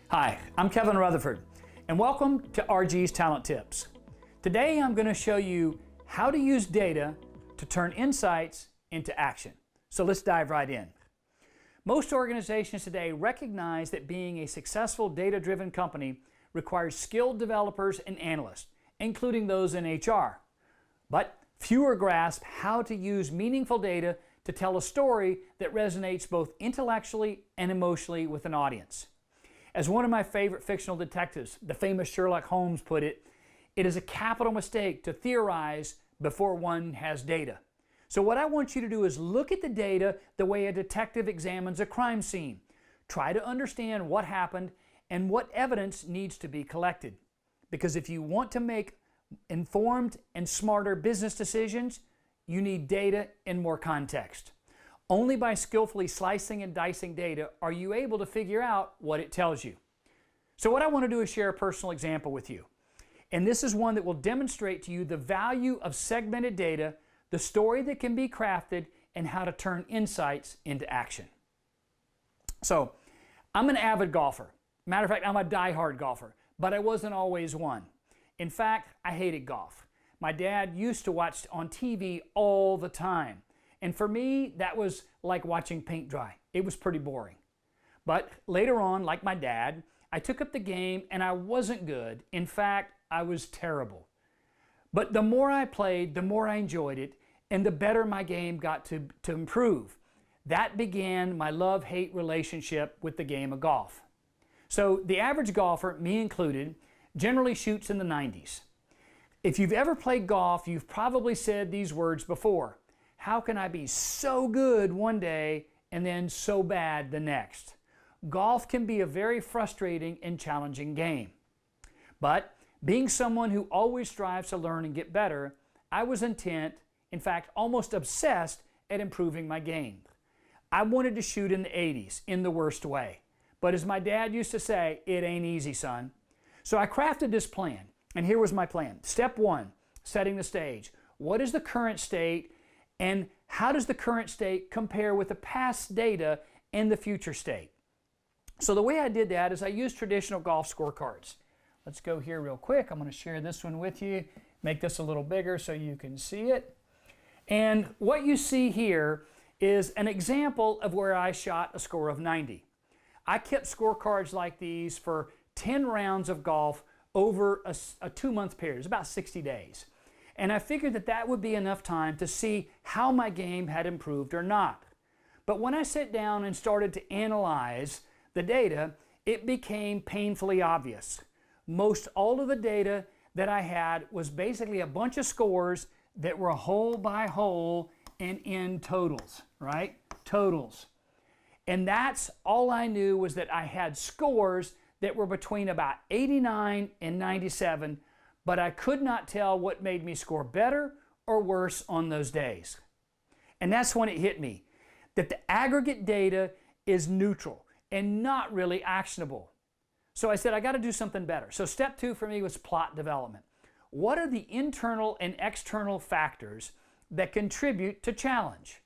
Hi, I'm Kevin Rutherford, and welcome to RG's Talent Tips. Today I'm going to show you how to use data to turn insights into action. So let's dive right in. Most organizations today recognize that being a successful data-driven company requires skilled developers and analysts, including those in HR. But fewer grasp how to use meaningful data to tell a story that resonates both intellectually and emotionally with an audience. As one of my favorite fictional detectives, the famous Sherlock Holmes, put it, it is a capital mistake to theorize before one has data. So what I want you to do is look at the data the way a detective examines a crime scene. Try to understand what happened and what evidence needs to be collected. Because if you want to make informed and smarter business decisions, you need data and more context. Only by skillfully slicing and dicing data are you able to figure out what it tells you. So what I want to do is share a personal example with you. And this is one that will demonstrate to you the value of segmented data, the story that can be crafted, and how to turn insights into action. So, I'm an avid golfer. Matter of fact, I'm a die-hard golfer, but I wasn't always one. In fact, I hated golf. My dad used to watch on TV all the time. And for me, that was like watching paint dry. It was pretty boring. But later on, like my dad, I took up the game and I wasn't good. In fact, I was terrible. But the more I played, the more I enjoyed it, and the better my game got to improve. That began my love-hate relationship with the game of golf. So the average golfer, me included, generally shoots in the 90s. If you've ever played golf, you've probably said these words before. How can I be so good one day and then so bad the next? Golf can be a very frustrating and challenging game. But being someone who always strives to learn and get better, I was intent, in fact, almost obsessed at improving my game. I wanted to shoot in the 80s in the worst way. But as my dad used to say, it ain't easy, son. So I crafted this plan, and here was my plan. Step one, setting the stage. What is the current state? And how does the current state compare with the past data and the future state? So the way I did that is I used traditional golf scorecards. Let's go here real quick. I'm going to share this one with you. Make this a little bigger so you can see it. And what you see here is an example of where I shot a score of 90. I kept scorecards like these for 10 rounds of golf over a 2-month period. It's about 60 days. And I figured that that would be enough time to see how my game had improved or not. But when I sat down and started to analyze the data, it became painfully obvious. Most all of the data that I had was basically a bunch of scores that were hole by hole and in totals, right? Totals. And that's all I knew, was that I had scores that were between about 89 and 97, but I could not tell what made me score better or worse on those days. And that's when it hit me, that the aggregate data is neutral and not really actionable. So I said, I got to do something better. So step two for me was plot development. What are the internal and external factors that contribute to challenge?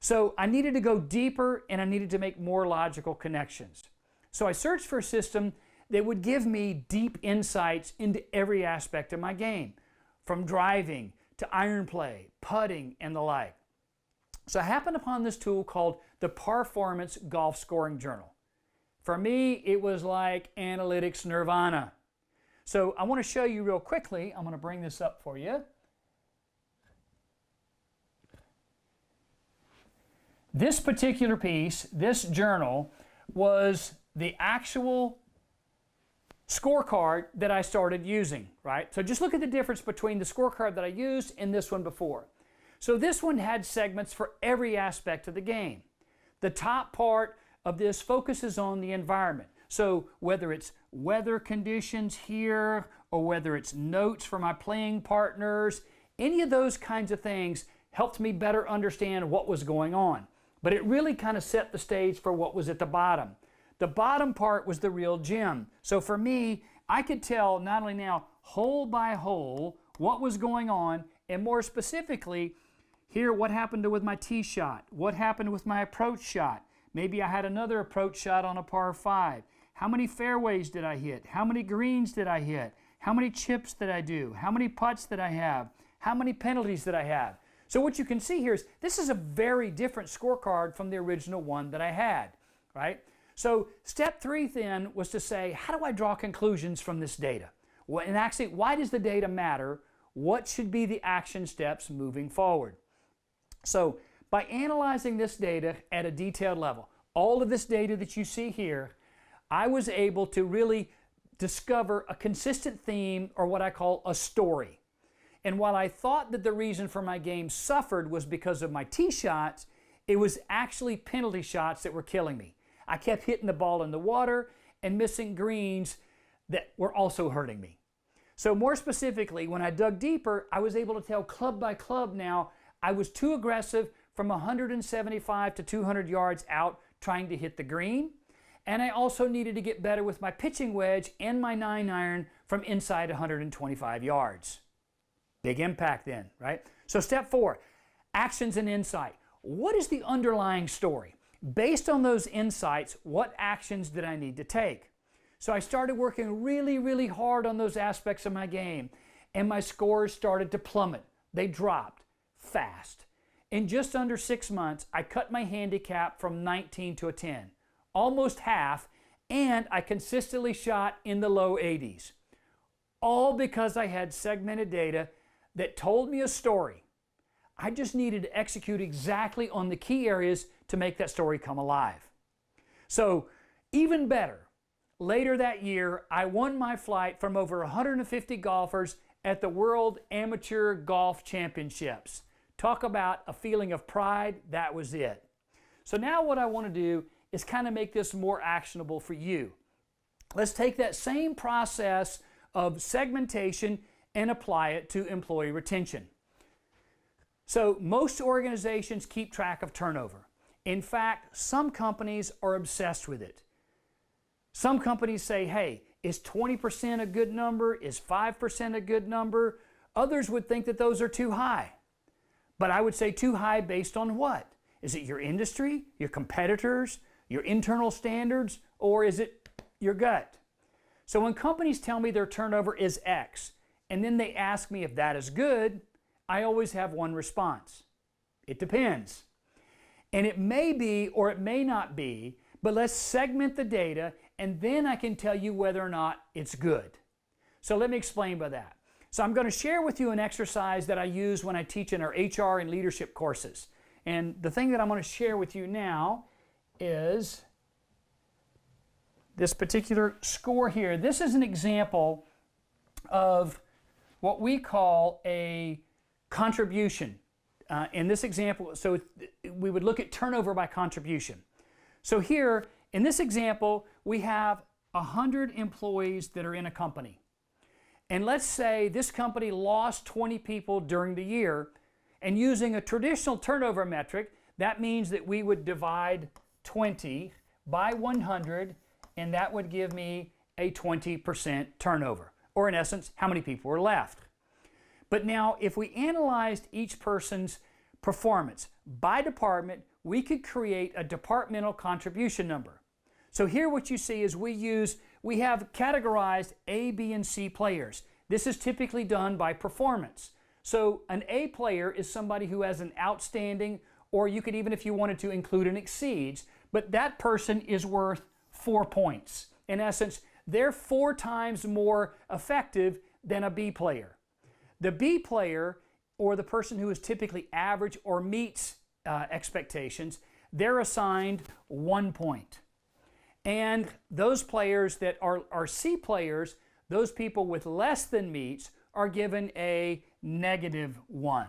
So I needed to go deeper and I needed to make more logical connections. So I searched for a system that would give me deep insights into every aspect of my game, from driving to iron play, putting, and the like. So I happened upon this tool called the Performance Golf Scoring Journal. For me, it was like analytics nirvana. So I want to show you real quickly. I'm going to bring this up for you. This particular piece, this journal, was the actual scorecard that I started using, right? So just look at the difference between the scorecard that I used and this one before. So this one had segments for every aspect of the game. The top part of this focuses on the environment. So whether it's weather conditions here, or whether it's notes for my playing partners, any of those kinds of things helped me better understand what was going on. But it really kind of set the stage for what was at the bottom. The bottom part was the real gem. So for me, I could tell not only now hole by hole what was going on, and more specifically, Here, what happened with my tee shot? What happened with my approach shot? Maybe I had another approach shot on a par 5. How many fairways did I hit? How many greens did I hit? How many chips did I do? How many putts did I have? How many penalties did I have? So what you can see here is this is a very different scorecard from the original one that I had, right? So step 3 then was to say, how do I draw conclusions from this data? Well, and actually, why does the data matter? What should be the action steps moving forward? So by analyzing this data at a detailed level, all of this data that you see here, I was able to really discover a consistent theme, or what I call a story. And while I thought that the reason for my game suffered was because of my tee shots, it was actually penalty shots that were killing me. I kept hitting the ball in the water and missing greens that were also hurting me. So more specifically, when I dug deeper, I was able to tell club by club now I was too aggressive from 175 to 200 yards out trying to hit the green. And I also needed to get better with my pitching wedge and my 9-iron from inside 125 yards. Big impact then, right? So step 4, actions and insight. What is the underlying story? Based on those insights, what actions did I need to take? So I started working really, really hard on those aspects of my game, and my scores started to plummet. They dropped fast. In just under 6 months, I cut my handicap from 19 to a 10. Almost half, and I consistently shot in the low 80s. All because I had segmented data that told me a story. I just needed to execute exactly on the key areas to make that story come alive. So, even better, later that year, I won my flight from over 150 golfers at the World Amateur Golf Championships. Talk about a feeling of pride, that was it. So now what I want to do is kind of make this more actionable for you. Let's take that same process of segmentation and apply it to employee retention. So most organizations keep track of turnover. In fact, some companies are obsessed with it. Some companies say, hey, is 20% a good number? Is 5% a good number? Others would think that those are too high. But I would say too high based on what? Is it your industry, your competitors, your internal standards, or is it your gut? So when companies tell me their turnover is X, and then they ask me if that is good, I always have one response. It depends. And it may be or it may not be, but let's segment the data and then I can tell you whether or not it's good. So let me explain by that. So I'm going to share with you an exercise that I use when I teach in our HR and leadership courses. And the thing that I'm going to share with you now is this particular score here. This is an example of what we call a contribution. In this example, so we would look at turnover by contribution. So here, in this example, we have 100 employees that are in a company. And let's say this company lost 20 people during the year, and using a traditional turnover metric, that means that we would divide 20 by 100, and that would give me a 20% turnover, or in essence, how many people were left. But now, if we analyzed each person's performance by department, we could create a departmental contribution number. So here what you see is we have categorized A, B, and C players. This is typically done by performance. So an A player is somebody who has an outstanding, or you could even, if you wanted to, include an exceeds, but that person is worth 4 points. In essence, they're 4 times more effective than a B player. The B player, or the person who is typically average or meets expectations, they're assigned 1 point. And those players that are C players, those people with less than meets, are given a -1,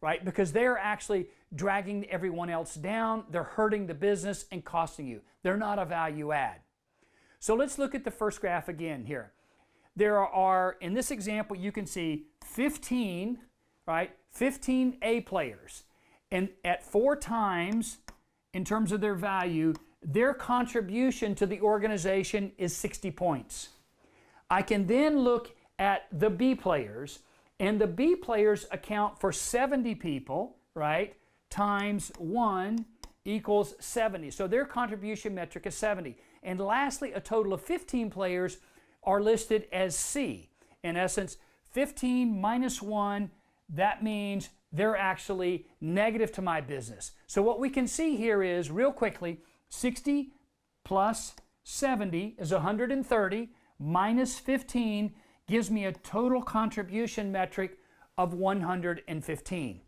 right? Because they're actually dragging everyone else down, they're hurting the business and costing you. They're not a value add. So let's look at the first graph again here. There are, in this example, you can see 15, right? 15 A players. And at 4 times, in terms of their value, their contribution to the organization is 60 points. I can then look at the B players, and the B players account for 70 people, right, times 1 equals 70. So their contribution metric is 70. And lastly, a total of 15 players are listed as C. In essence, 15 minus 1, that means they're actually negative to my business. So what we can see here is, real quickly, 60 plus 70 is 130, minus 15 gives me a total contribution metric of 115.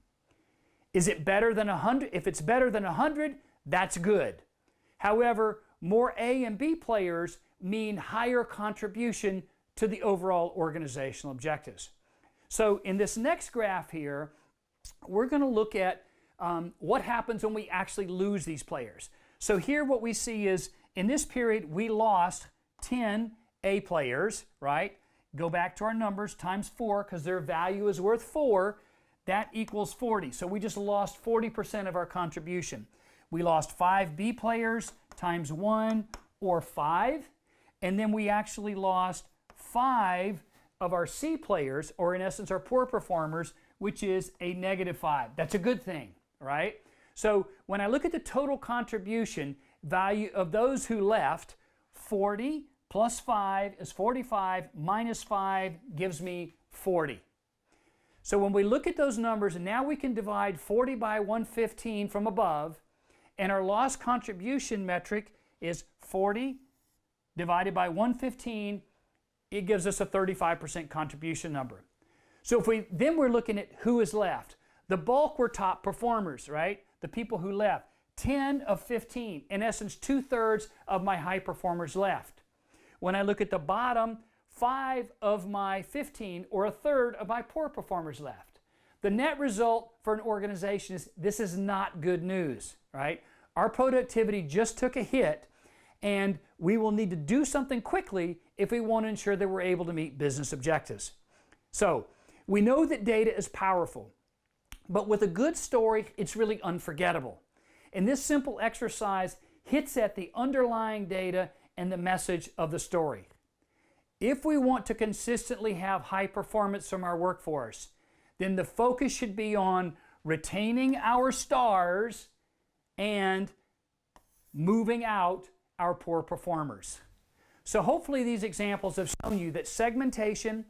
Is it better than 100? If it's better than 100, that's good. However, more A and B players mean higher contribution to the overall organizational objectives. So in this next graph here, we're going to look at what happens when we actually lose these players. So here what we see is, in this period, we lost 10 A players, right? Go back to our numbers, times 4, because their value is worth 4. That equals 40. So we just lost 40% of our contribution. We lost 5 B players, times 1, or 5. And then we actually lost 5 of our C players, or in essence our poor performers, which is a negative 5. That's a good thing, right? So when I look at the total contribution value of those who left, 40 plus 5 is 45, minus 5 gives me 40. So when we look at those numbers, now we can divide 40 by 115 from above, and our loss contribution metric is 40 divided by 115. It gives us a 35% contribution number. So if we're looking at who is left. The bulk were top performers, right? The people who left. 10 of 15, in essence 2/3 of my high performers left. When I look at the bottom, 5 of my 15, or 1/3 of my poor performers left. The net result for an organization is this is not good news, right? Our productivity just took a hit, and we will need to do something quickly if we want to ensure that we're able to meet business objectives. So we know that data is powerful, but with a good story, it's really unforgettable. And this simple exercise hits at the underlying data and the message of the story. If we want to consistently have high performance from our workforce, then the focus should be on retaining our stars and moving out our poor performers. So hopefully these examples have shown you that segmentation,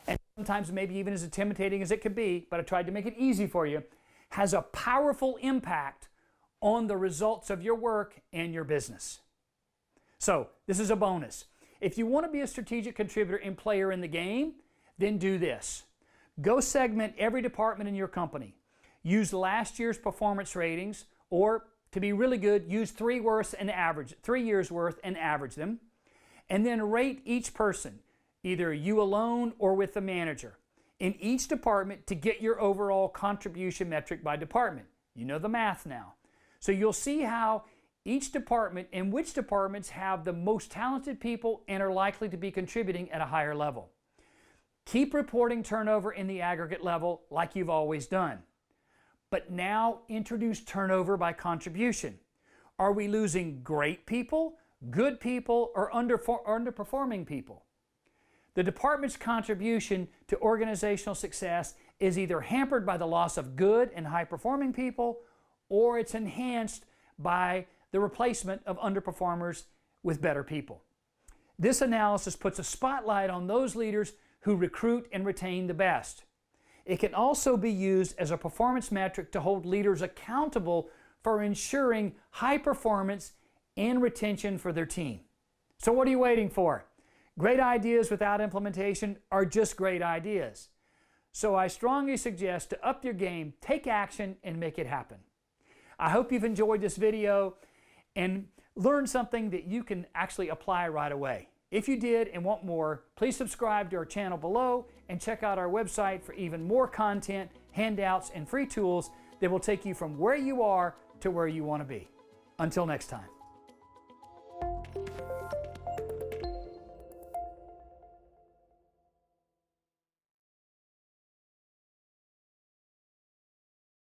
and sometimes maybe even as intimidating as it could be, but I tried to make it easy for you, has a powerful impact on the results of your work and your business. So this is a bonus. If you want to be a strategic contributor and player in the game, then do this. Go segment every department in your company. Use last year's performance ratings, or to be really good, use 3 years worth and average them. And then rate each person, either you alone or with the manager, in each department to get your overall contribution metric by department. You know the math now. So you'll see how each department and which departments have the most talented people and are likely to be contributing at a higher level. Keep reporting turnover in the aggregate level like you've always done. But now introduce turnover by contribution. Are we losing great people, good people, or underperforming people? The department's contribution to organizational success is either hampered by the loss of good and high-performing people, or it's enhanced by the replacement of underperformers with better people. This analysis puts a spotlight on those leaders who recruit and retain the best. It can also be used as a performance metric to hold leaders accountable for ensuring high performance and retention for their team. So what are you waiting for? Great ideas without implementation are just great ideas. So I strongly suggest to up your game, take action, and make it happen. I hope you've enjoyed this video and learned something that you can actually apply right away. If you did and want more, please subscribe to our channel below and check out our website for even more content, handouts, and free tools that will take you from where you are to where you want to be. Until next time.